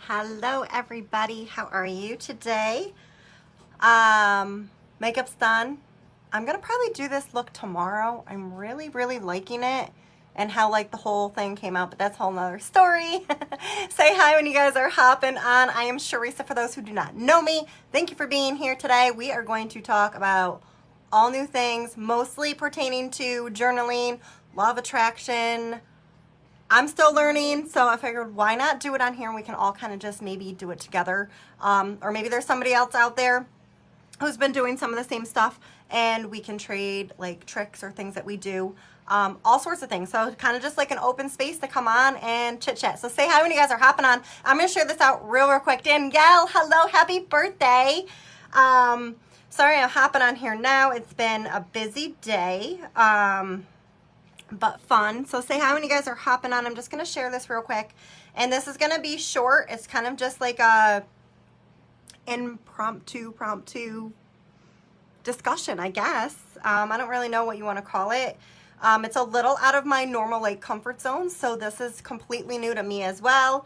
Hello everybody, how are you today? Makeup's done. I'm gonna probably do this look tomorrow. I'm really liking it and how like the whole thing came out, but that's a whole nother story. Say hi when you guys are hopping on. I am Sharisa for those who do not know me. Thank you for being here today. We are going to talk about all new things, mostly pertaining to journaling, law of attraction. I'm still learning, so I figured why not do it on here and we can all kind of just maybe do it together. Or maybe there's somebody else out there who's been doing some of the same stuff and we can trade like tricks or things that we do. All sorts of things. So kind of just like an open space to come on and chit chat. So say hi when you guys are hopping on. I'm going to share this out real quick. Danielle, hello, happy birthday. Sorry, I'm hopping on here now. It's been a busy day. But fun. So say hi when you guys are hopping on. I'm just going to share this real quick. And this is going to be short. It's kind of just like a impromptu discussion, I guess. I don't really know what you want to call it. It's a little out of my normal like comfort zone. So this is completely new to me as well.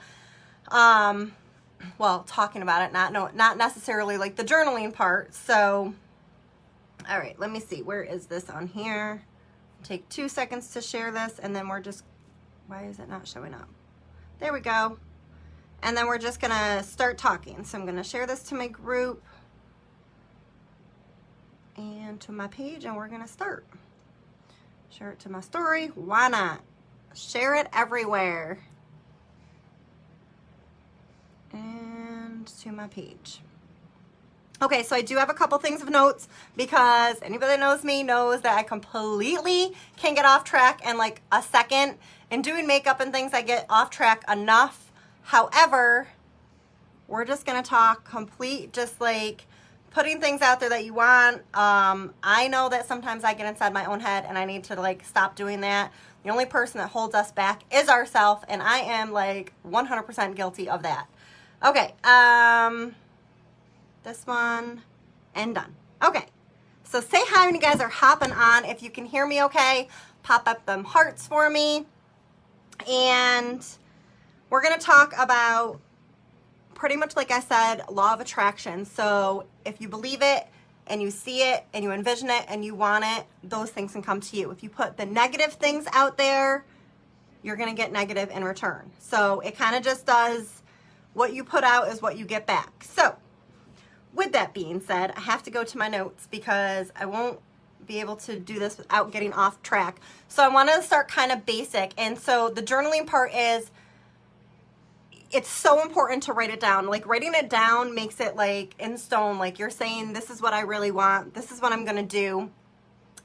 Well, talking about it, not necessarily like the journaling part. So, all right, let me see. Where is this on here? Take 2 seconds to share this and then we're just, why is it not showing up? There we go. And then we're just gonna start talking. So I'm gonna share this to my group and to my page and we're gonna start. Share it to my story, why not? Share it everywhere. And to my page. Okay, so I do have a couple things of notes because anybody that knows me knows that I completely can get off track in like a second. In doing makeup and things, I get off track enough. However, we're just going to talk just like putting things out there that you want. I know that sometimes I get inside my own head and I need to like stop doing that. The only person that holds us back is ourselves, and I am like 100% guilty of that. Okay, this one, and done. Okay, so say hi when you guys are hopping on. If you can hear me okay, pop up them hearts for me. And we're going to talk about pretty much like I said, law of attraction. So if you believe it and you see it and you envision it and you want it, those things can come to you. If you put the negative things out there, you're going to get negative in return. So it kind of just does, what you put out is what you get back. So with that being said, I have to go to my notes because I won't be able to do this without getting off track. So I want to start kind of basic. And so the journaling part is, it's so important to write it down. Like writing it down makes it like in stone. Like you're saying, this is what I really want. This is what I'm going to do.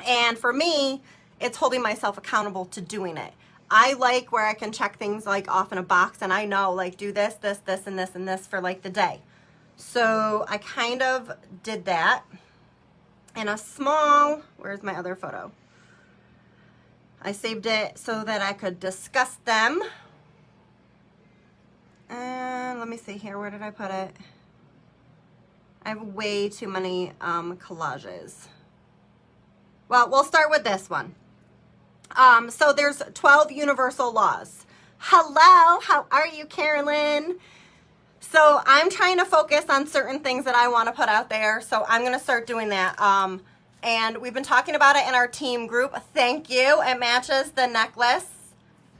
And for me, it's holding myself accountable to doing it. I like where I can check things like off in a box and I know like do this, this, this, and this, and this for like the day. So I kind of did that in a small, where's my other photo? I saved it so that I could discuss them. And let me see here, where did I put it? I have way too many collages. Well, we'll start with this one. So there's 12 universal laws. Hello, how are you, Carolyn? So I'm trying to focus on certain things that I want to put out there. So I'm going to start doing that. And we've been talking about it in our team group. Thank you. It matches the necklace.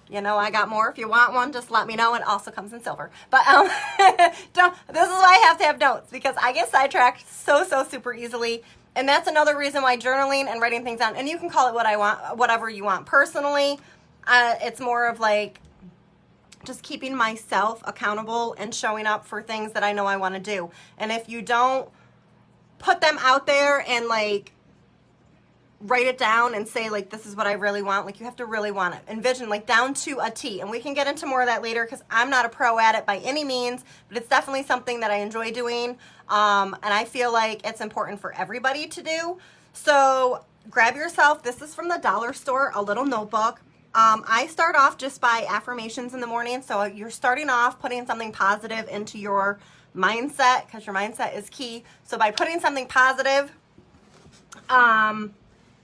You know, I got more. If you want one, just let me know. It also comes in silver. But this is why I have to have notes because I get sidetracked so super easily. And that's another reason why journaling and writing things down, and you can call it what I want, whatever you want. Personally, it's more of like just keeping myself accountable and showing up for things that I know I want to do. And if you don't put them out there and like write it down and say like this is what I really want, like you have to really want it, envision like down to a T. And we can get into more of that later because I'm not a pro at it by any means, but it's definitely something that I enjoy doing, and I feel like it's important for everybody to do. So grab yourself, this is from the dollar store, a little notebook. I start off just by affirmations in the morning. So you're starting off putting something positive into your mindset because your mindset is key. So by putting something positive,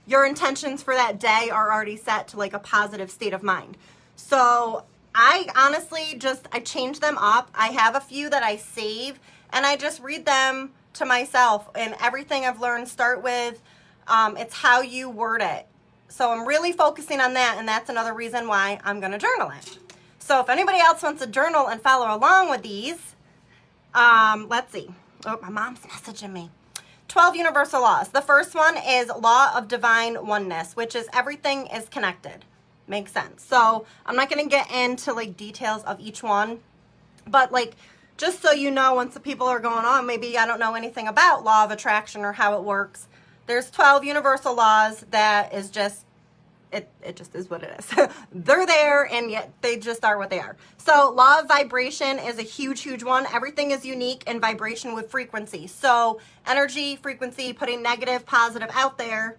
your intentions for that day are already set to like a positive state of mind. So I honestly I change them up. I have a few that I save and I just read them to myself, and everything I've learned start with, it's how you word it. So I'm really focusing on that, and that's another reason why I'm going to journal it. So if anybody else wants to journal and follow along with these, let's see. Oh, my mom's messaging me. 12 universal laws. The first one is law of divine oneness, which is everything is connected. Makes sense. So I'm not going to get into like details of each one, but like, just so you know, once the people are going on, maybe I don't know anything about law of attraction or how it works. There's 12 universal laws that is just, it just is what it is. They're there, and yet they just are what they are. So law of vibration is a huge, huge one. Everything is unique in vibration with frequency. So energy, frequency, putting negative, positive out there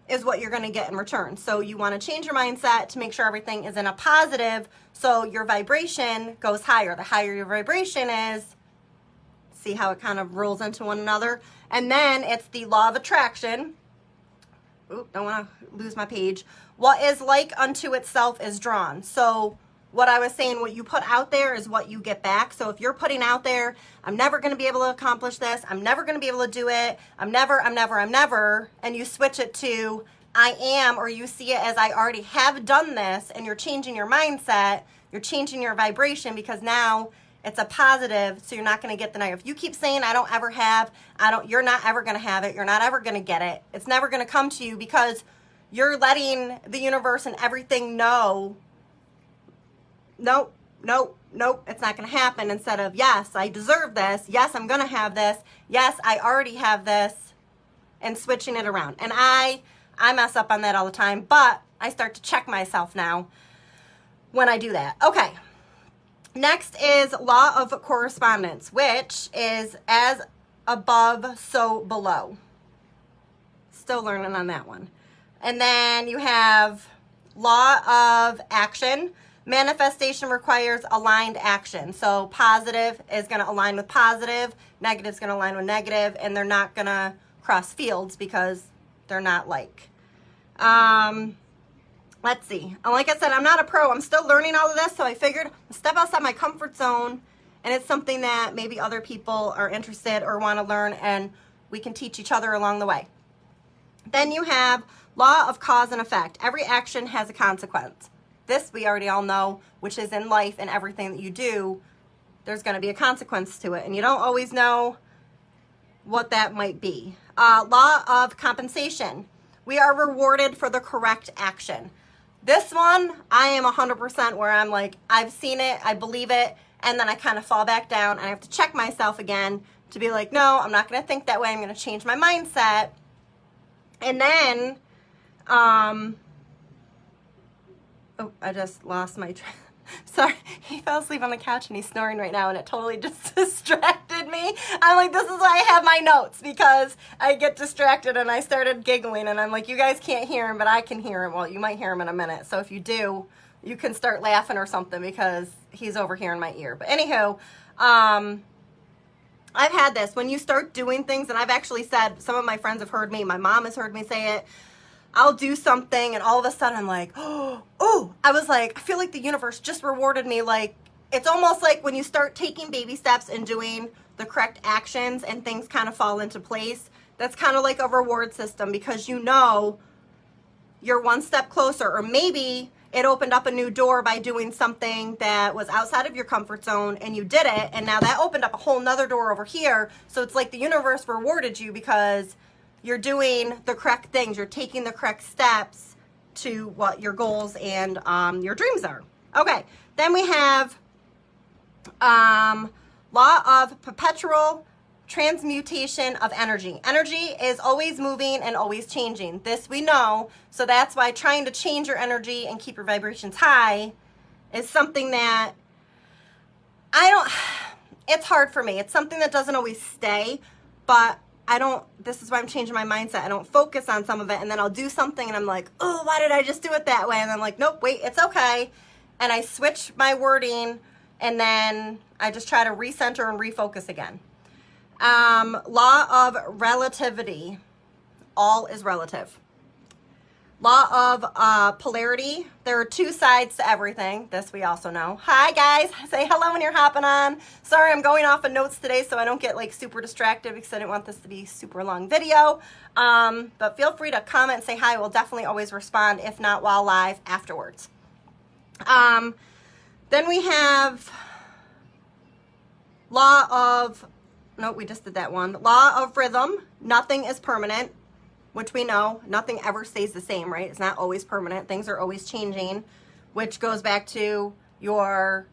is what you're going to get in return. So you want to change your mindset to make sure everything is in a positive, so your vibration goes higher. The higher your vibration is, see how it kind of rolls into one another. And then it's the law of attraction. Oop, don't want to lose my page. What is like unto itself is drawn. So what I was saying, what you put out there is what you get back. So if you're putting out there, I'm never going to be able to accomplish this, I'm never going to be able to do it, I'm never, and you switch it to I am, or you see it as I already have done this, and you're changing your mindset, you're changing your vibration, because now it's a positive, so you're not going to get the negative. If you keep saying I don't ever have, you're not ever going to have it, you're not ever going to get it, it's never going to come to you, because you're letting the universe and everything know, nope, it's not going to happen, instead of, yes, I deserve this, yes, I'm going to have this, yes, I already have this, and switching it around. And I mess up on that all the time, but I start to check myself now when I do that. Okay. Next is law of correspondence, which is as above, so below. Still learning on that one. And then you have law of action. Manifestation requires aligned action. So positive is going to align with positive, negative is going to align with negative, and they're not going to cross fields because they're not like. Let's see. Like I said, I'm not a pro. I'm still learning all of this, so I figured I'll step outside my comfort zone, and it's something that maybe other people are interested or want to learn, and we can teach each other along the way. Then you have law of cause and effect. Every action has a consequence. This we already all know, which is in life and everything that you do, there's going to be a consequence to it, and you don't always know what that might be. Law of compensation. We are rewarded for the correct action. This one, I am 100% where I'm like, I've seen it, I believe it, and then I kind of fall back down, and I have to check myself again to be like, no, I'm not going to think that way, I'm going to change my mindset. And then, oh, I just lost my sorry, he fell asleep on the couch and he's snoring right now, and it totally just distracted me. I'm like, this is why I have my notes, because I get distracted, and I started giggling, and I'm like, you guys can't hear him, but I can hear him. Well, you might hear him in a minute, so if you do, you can start laughing or something, because he's over here in my ear. But anywho, I've had this, when you start doing things, and I've actually said, some of my friends have heard me, my mom has heard me say it, I'll do something, and all of a sudden I'm like, oh, I was like, I feel like the universe just rewarded me. Like, it's almost like when you start taking baby steps and doing the correct actions and things kind of fall into place, that's kind of like a reward system, because you know you're one step closer, or maybe it opened up a new door by doing something that was outside of your comfort zone, and you did it, and now that opened up a whole nother door over here. So it's like the universe rewarded you because you're doing the correct things. You're taking the correct steps to what your goals and your dreams are. Okay, then we have law of perpetual transmutation of energy. Energy is always moving and always changing. This we know, so that's why trying to change your energy and keep your vibrations high is something that it's hard for me. It's something that doesn't always stay, but this is why I'm changing my mindset. I don't focus on some of it, and then I'll do something and I'm like, oh, why did I just do it that way? And I'm like, nope, wait, it's okay. And I switch my wording, and then I just try to recenter and refocus again. Law of relativity. All is relative. Law of polarity. There are two sides to everything. This we also know. Hi guys, say hello when you're hopping on. Sorry, I'm going off of notes today so I don't get like super distracted because I didn't want this to be a super long video. But feel free to comment and say hi. We'll definitely always respond, if not while live, afterwards. Then we have law of, no, we just did that one. Law of rhythm. Nothing is permanent, which we know nothing ever stays the same, right? It's not always permanent. Things are always changing, which goes back to your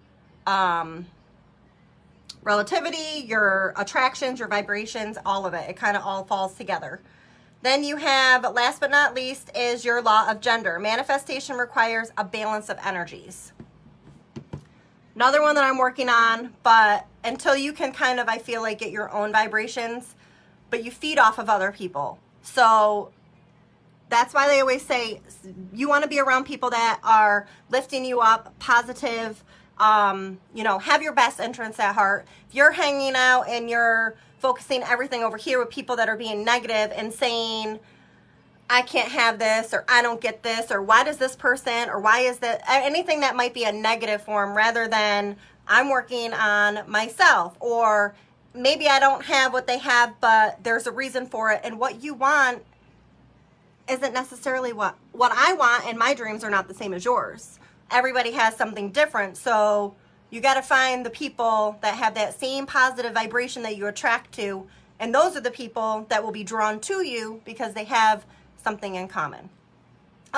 relativity, your attractions, your vibrations, all of it. It kind of all falls together. Then you have, last but not least, is your law of gender. Manifestation requires a balance of energies. Another one that I'm working on, but until you can kind of, I feel like, get your own vibrations, but you feed off of other people. So that's why they always say you want to be around people that are lifting you up, positive, you know, have your best interests at heart. If you're hanging out and you're focusing everything over here with people that are being negative and saying, I can't have this, or I don't get this, or why does this person, or why is that, anything that might be a negative form, rather than I'm working on myself, or maybe I don't have what they have, but there's a reason for it, and what you want isn't necessarily what I want, and my dreams are not the same as yours. Everybody has something different, so you got to find the people that have that same positive vibration that you attract to, and those are the people that will be drawn to you because they have something in common.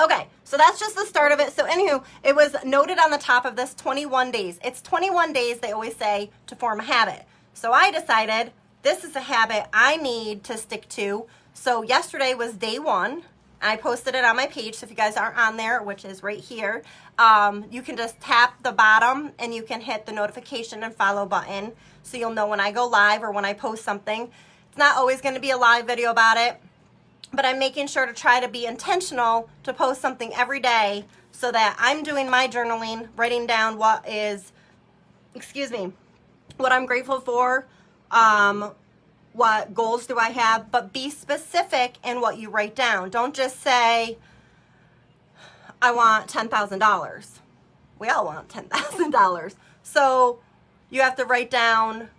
Okay, so that's just the start of it. So anywho, it was noted on the top of this 21 days. It's 21 days, they always say, to form a habit. So I decided this is a habit I need to stick to. So yesterday was day one. I posted it on my page, so if you guys aren't on there, which is right here, you can just tap the bottom and you can hit the notification and follow button so you'll know when I go live or when I post something. It's not always going to be a live video about it, but I'm making sure to try to be intentional to post something every day so that I'm doing my journaling, writing down what is, what I'm grateful for, what goals do I have, but be specific in what you write down. Don't just say, I want $10,000. We all want $10,000. So you have to write down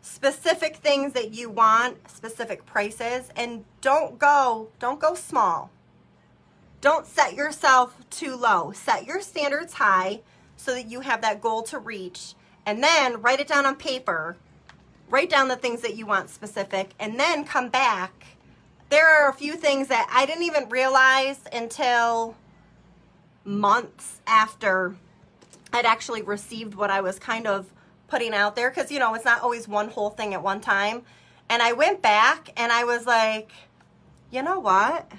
specific things that you want, specific prices, and don't go small. Don't set yourself too low. Set your standards high so that you have that goal to reach, and then write it down on paper. Write down the things that you want specific, and then come back. There are a few things that I didn't even realize until months after I'd actually received what I was kind of putting out there, because you know it's not always one whole thing at one time. And I went back and I was like, you know what,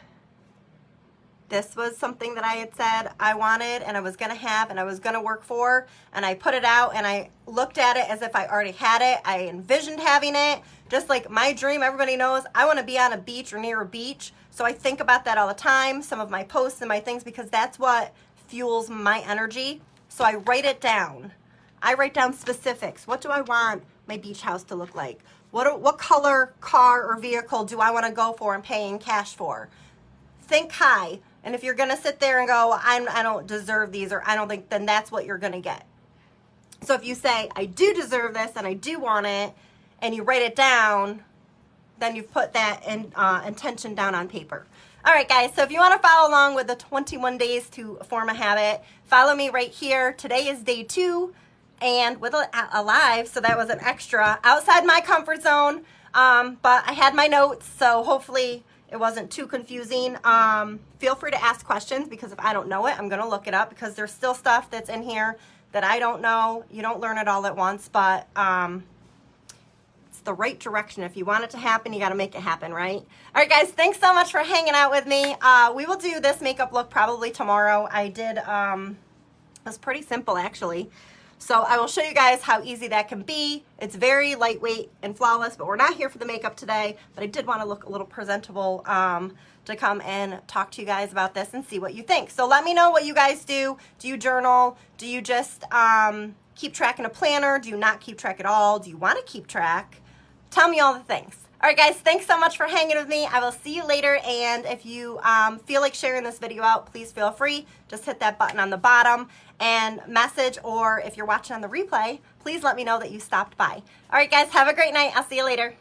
this was something that I had said I wanted and I was gonna have and I was gonna work for, and I put it out and I looked at it as if I already had it. I envisioned having it, just like my dream. Everybody knows I want to be on a beach or near a beach, so I think about that all the time, some of my posts and my things, because that's what fuels my energy. So I write it down. I write down specifics. What do I want my beach house to look like? What color car or vehicle do I want to go for and pay in cash for? Think high. And if you're going to sit there and go, I don't deserve these, or I don't think, then that's what you're going to get. So if you say, I do deserve this and I do want it, and you write it down, then you've put that intention down on paper. All right, guys, so if you want to follow along with the 21 days to form a habit, follow me right here. Today is day 2. And with a live, so that was an extra outside my comfort zone, but I had my notes, so hopefully it wasn't too confusing. Feel free to ask questions, because if I don't know it, I'm going to look it up, because there's still stuff that's in here that I don't know. You don't learn it all at once, but it's the right direction. If you want it to happen, you got to make it happen, right? All right, guys, thanks so much for hanging out with me. We will do this makeup look probably tomorrow. I did, it was pretty simple, actually. So I will show you guys how easy that can be. It's very lightweight and flawless, but we're not here for the makeup today. But I did want to look a little presentable to come and talk to you guys about this and see what you think. So let me know what you guys do. Do you journal? Do you just keep track in a planner? Do you not keep track at all? Do you want to keep track? Tell me all the things. All right, guys, thanks so much for hanging with me. I will see you later, and if you feel like sharing this video out, please feel free. Just hit that button on the bottom and message, or if you're watching on the replay, please let me know that you stopped by. All right, guys, have a great night. I'll see you later.